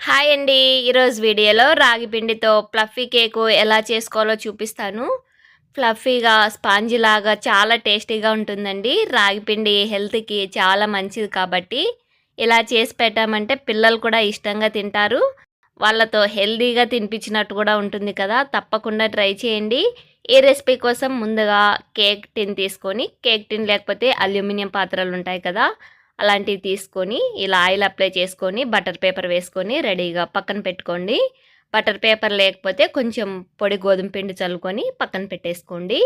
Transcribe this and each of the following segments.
Hi అండి. ఈరోజు వీడియోలో రాగి పిండితో ఫ్లఫీ కేకు ఎలా చేసుకోవాలో చూపిస్తాను. ఫ్లఫీగా, స్పాంజిలాగా చాలా టేస్టీగా ఉంటుందండి. రాగి పిండి హెల్త్‌కి చాలా మంచిది కాబట్టి ఇలా చేసి పెట్టామంటే పిల్లలు కూడా ఇష్టంగా తింటారు. వాళ్ళతో హెల్తీగా తినిపించినట్టు కూడా ఉంటుంది కదా! తప్పకుండా ట్రై చేయండి. ఈ రెసిపీ కోసం ముందుగా కేక్ టిన్ తీసుకొని, కేక్ టిన్ లేకపోతే అల్యూమినియం పాత్రలు ఉంటాయి కదా! అలాంటివి తీసుకొని ఇలా ఆయిల్ అప్లై చేసుకొని బటర్ పేపర్ వేసుకొని రెడీగా పక్కన పెట్టుకోండి. బటర్ పేపర్ లేకపోతే కొంచెం పొడి గోధుమ పిండి చల్లుకొని పక్కన పెట్టేసుకోండి.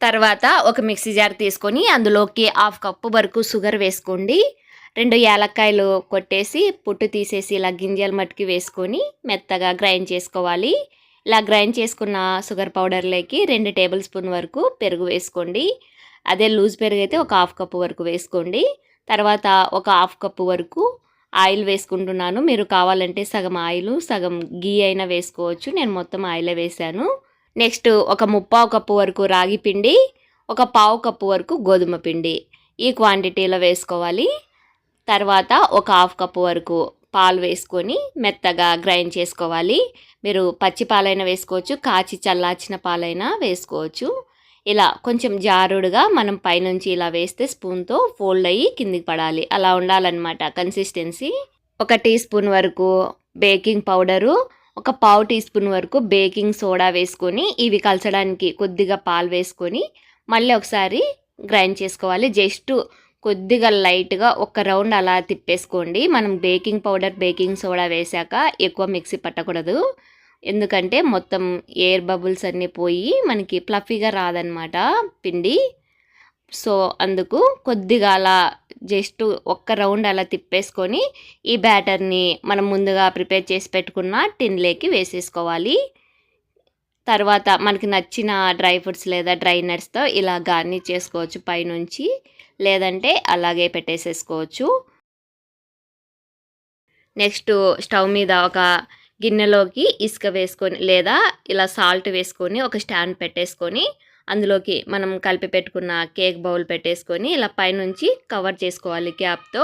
తర్వాత ఒక మిక్సీ జార్ తీసుకొని అందులోకి హాఫ్ కప్పు వరకు షుగర్ వేసుకోండి. 2 యాలక్కాయలు కొట్టేసి పొట్టు తీసేసి ఇలా గింజల మట్టుకి వేసుకొని మెత్తగా గ్రైండ్ చేసుకోవాలి. ఇలా గ్రైండ్ చేసుకున్న షుగర్ పౌడర్లోకి 2 టేబుల్ స్పూన్ వరకు పెరుగు వేసుకోండి. అదే లూజ్ పెరుగు అయితే ఒక హాఫ్ కప్పు వరకు వేసుకోండి. తర్వాత ఒక హాఫ్ కప్పు వరకు ఆయిల్ వేసుకుంటున్నాను. మీరు కావాలంటే సగం ఆయిల్ సగం గీ అయినా వేసుకోవచ్చు. నేను మొత్తం ఆయిలే వేశాను. నెక్స్ట్ ఒక ముప్పావు కప్పు వరకు రాగి పిండి, ఒక పావు కప్పు వరకు గోధుమ పిండి ఈ క్వాంటిటీలో వేసుకోవాలి. తర్వాత ఒక హాఫ్ కప్పు వరకు పాలు వేసుకొని మెత్తగా గ్రైండ్ చేసుకోవాలి. మీరు పచ్చి పాలైనా వేసుకోవచ్చు, కాచి చల్లార్చిన పాలైనా వేసుకోవచ్చు. ఇలా కొంచెం జారుడుగా మనం పైనుంచి ఇలా వేస్తే స్పూన్తో ఫోల్డ్ అయ్యి కిందికి పడాలి. అలా ఉండాలన్నమాట కన్సిస్టెన్సీ. 1 టీ స్పూన్ వరకు బేకింగ్ పౌడరు, ఒక పావు టీ స్పూన్ వరకు బేకింగ్ సోడా వేసుకొని ఇవి కలచడానికి కొద్దిగా పాలు వేసుకొని మళ్ళీ ఒకసారి గ్రైండ్ చేసుకోవాలి. జస్ట్ కొద్దిగా లైట్గా ఒక రౌండ్ అలా తిప్పేసుకోండి. మనం బేకింగ్ పౌడర్ బేకింగ్ సోడా వేశాక ఎక్కువ మిక్సీ పట్టకూడదు. ఎందుకంటే మొత్తం ఎయిర్ బబుల్స్ అన్నీ పోయి మనకి ఫ్లఫీగా రాదనమాట పిండి. సో అందుకు కొద్దిగా అలా జస్ట్ ఒక్క రౌండ్ అలా తిప్పేసుకొని ఈ బ్యాటర్ని మనం ముందుగా ప్రిపేర్ చేసి పెట్టుకున్న టిన్లోకి వేసేసుకోవాలి. తర్వాత మనకి నచ్చిన డ్రై ఫ్రూట్స్ లేదా డ్రై నట్స్తో ఇలా గార్నిష్ చేసుకోవచ్చు పైనుంచి, లేదంటే అలాగే పెట్టేసేసుకోవచ్చు. నెక్స్ట్ స్టవ్ మీద ఒక గిన్నెలోకి ఇసుక వేసుకొని లేదా ఇలా సాల్ట్ వేసుకొని ఒక స్టాండ్ పెట్టేసుకొని అందులోకి మనం కలిపి పెట్టుకున్న కేక్ బౌల్ పెట్టేసుకొని ఇలా పైనుంచి కవర్ చేసుకోవాలి క్యాప్తో.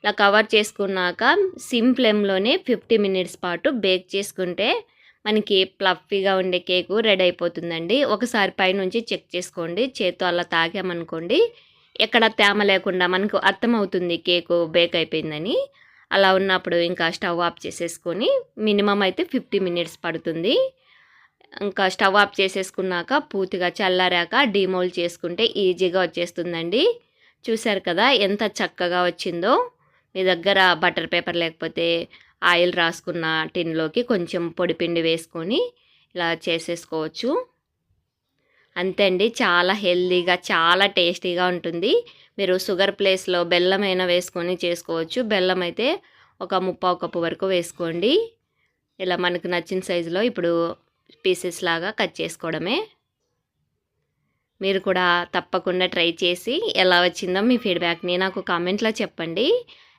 ఇలా కవర్ చేసుకున్నాక సిమ్ ఫ్లేమ్లోనే 50 మినిట్స్ పాటు బేక్ చేసుకుంటే మనకి ఫ్లఫీగా ఉండే కేకు రెడీ అయిపోతుందండి. ఒకసారి పైనుంచి చెక్ చేసుకోండి. చేత్తో అలా తాగామనుకోండి ఎక్కడ తేమ లేకుండా మనకు అర్థమవుతుంది కేకు బేక్ అయిపోయిందని. అలా ఉన్నప్పుడు ఇంకా స్టవ్ ఆఫ్ చేసేసుకొని మినిమం అయితే 50 మినిట్స్ పడుతుంది. ఇంకా స్టవ్ ఆఫ్ చేసేసుకున్నాక పూర్తిగా చల్లారాక డీమోల్డ్ చేసుకుంటే ఈజీగా వచ్చేస్తుందండి. చూశారు కదా ఎంత చక్కగా వచ్చిందో. మీ దగ్గర బటర్ పేపర్ లేకపోతే ఆయిల్ రాసుకున్న టిన్లోకి కొంచెం పొడిపిండి వేసుకొని ఇలా చేసేసుకోవచ్చు. అంతే అండి, చాలా హెల్తీగా చాలా టేస్టీగా ఉంటుంది. మీరు షుగర్ ప్లేస్లో బెల్లం అయినా వేసుకొని చేసుకోవచ్చు. బెల్లం అయితే ఒక ముప్పావు కప్పు వరకు వేసుకోండి. ఇలా మనకు నచ్చిన సైజులో ఇప్పుడు పీసెస్ లాగా కట్ చేసుకోవడమే. మీరు కూడా తప్పకుండా ట్రై చేసి ఎలా వచ్చిందో మీ ఫీడ్బ్యాక్ని నాకు కామెంట్లో చెప్పండి.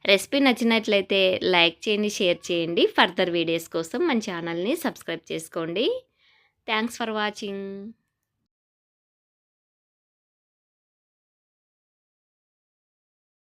రెసిపీ నచ్చినట్లయితే లైక్ చేయండి, షేర్ చేయండి. ఫర్దర్ వీడియోస్ కోసం మన ఛానల్ని సబ్స్క్రైబ్ చేసుకోండి. Thanks for watching.